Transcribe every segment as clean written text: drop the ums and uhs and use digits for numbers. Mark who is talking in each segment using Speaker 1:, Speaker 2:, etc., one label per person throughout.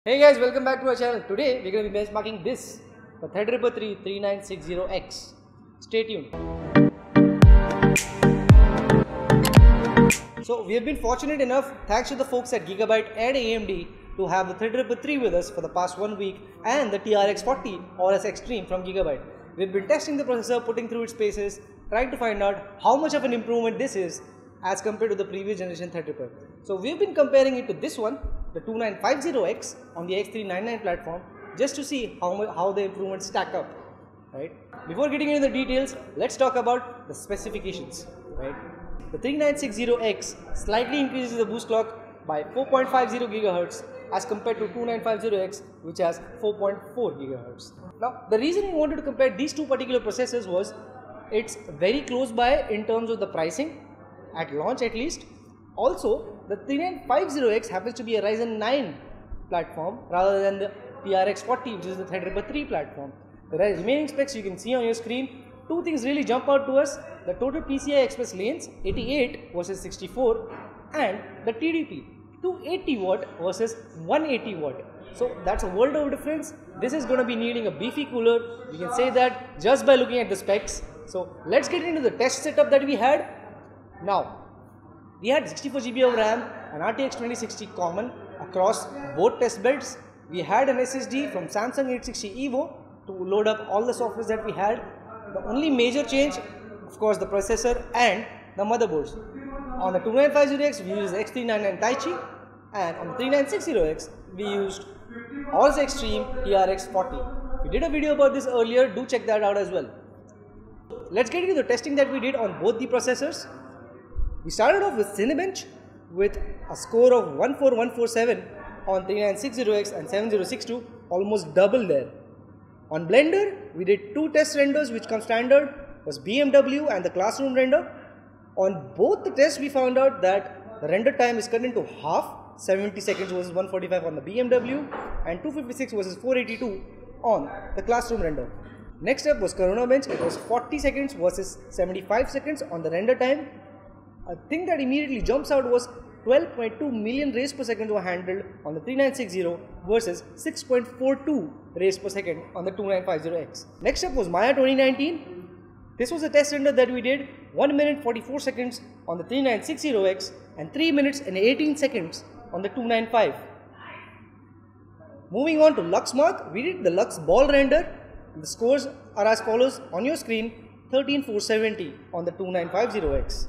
Speaker 1: Hey guys, welcome back to our channel. Today we're going to be benchmarking this, the Threadripper 3 3960X. Stay tuned. So we have been fortunate enough, thanks to the folks at Gigabyte and AMD, to have the Threadripper 3 with us for the past 1 week and the TRX 40 AORUS XTREME from Gigabyte. We've been testing the processor, putting through its paces, trying to find out how much of an improvement this is as compared to the previous generation Threadripper. So we've been comparing it to this one, the 2950X on the X399 platform, just to see how the improvements stack up, right? Before getting into the details, let's talk about the specifications, right? The 3960X slightly increases the boost clock by 4.50 GHz as compared to 2950X, which has 4.4 GHz. Now, the reason we wanted to compare these two particular processors was it's very close by in terms of the pricing, at launch at least. Also, the 3950X happens to be a Ryzen 9 platform rather than the TRX 40, which is the Threadripper 3 platform. The remaining specs you can see on your screen. Two things really jump out to us: the total PCI Express lanes 88 versus 64, and the TDP 280 watt versus 180 watt. So that's a world of difference. This is going to be needing a beefy cooler. You can say that just by looking at the specs. So let's get into the test setup that we had. Now, we had 64 GB of RAM and RTX 2060 common across both test beds. We had an SSD from Samsung 860 EVO to load up all the software that we had. The only major change, of course, the processor and the motherboards. On the 2950X, we used X399 Taichi, and on the 3960X, we used AORUS XTREME TRX 40. We did a video about this earlier, do check that out as well. Let's get into the testing that we did on both the processors. We started off with CINEBENCH with a score of 14147 on 3960X and 7062, almost double there. On Blender, we did two test renders which come standard, was BMW and the classroom render. On both the tests, we found out that the render time is cut into half, 70 seconds versus 145 on the BMW and 256 versus 482 on the classroom render. Next up was Corona Bench. It was 40 seconds versus 75 seconds on the render time. A thing that immediately jumps out was 12.2 million rays per second were handled on the 3960 versus 6.42 rays per second on the 2950X. Next up was Maya 2019. This was a test render that we did 1 minute 44 seconds on the 3960X and 3 minutes and 18 seconds on the 295. Moving on to LUXMARK, we did the LUXBALL render. The scores are as follows on your screen: 13470 on the 2950X.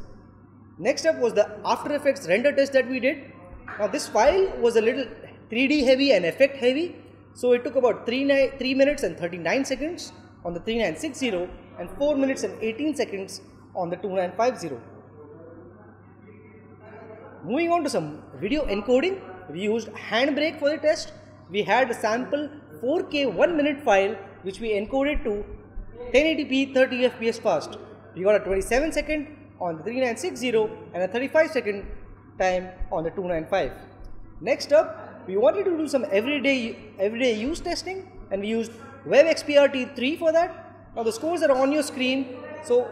Speaker 1: Next up was the After Effects render test that we did. Now this file was a little 3D heavy and effect heavy, so it took about 3 minutes and 39 seconds on the 3960 and 4 minutes and 18 seconds on the 2950. Moving on to some video encoding, we used Handbrake for the test. We had a sample 4K 1 minute file which we encoded to 1080p 30 FPS fast. We got a 27 second on the 3960 and a 35 second time on the 295. Next up, we wanted to do some everyday use testing, and we used WebXPRT 3 for that. Now the scores are on your screen. So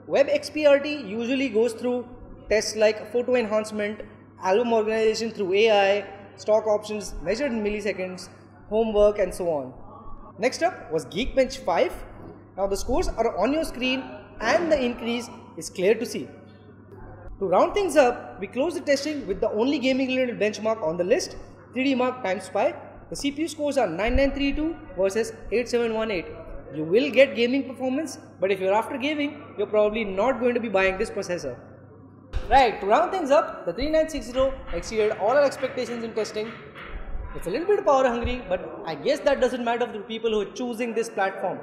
Speaker 1: WebXPRT usually goes through tests like photo enhancement, album organization through AI, stock options measured in milliseconds, homework, and so on. Next up was GeekBench 5. Now the scores are on your screen and the increase is clear to see. To round things up, we closed the testing with the only gaming related benchmark on the list, 3D Mark Timespy. The CPU scores are 9932 versus 8718. You will get gaming performance, but if you're after gaming, you're probably not going to be buying this processor. Right, to round things up, the 3960 exceeded all our expectations in testing. It's a little bit power hungry, but I guess that doesn't matter to the people who are choosing this platform.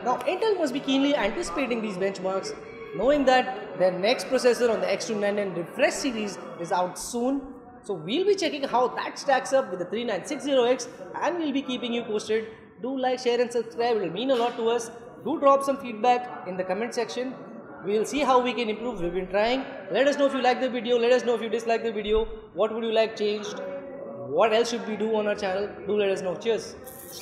Speaker 1: Now, Intel must be keenly anticipating these benchmarks, knowing that their next processor on the X299 refresh series is out soon. So we'll be checking how that stacks up with the 3960X, and we'll be keeping you posted. Do like, share and subscribe, it will mean a lot to us. Do drop some feedback in the comment section. We'll see how we can improve. We've been trying. Let us know if you like the video, let us know if you dislike the video, what would you like changed, what else should we do on our channel. Do let us know. Cheers.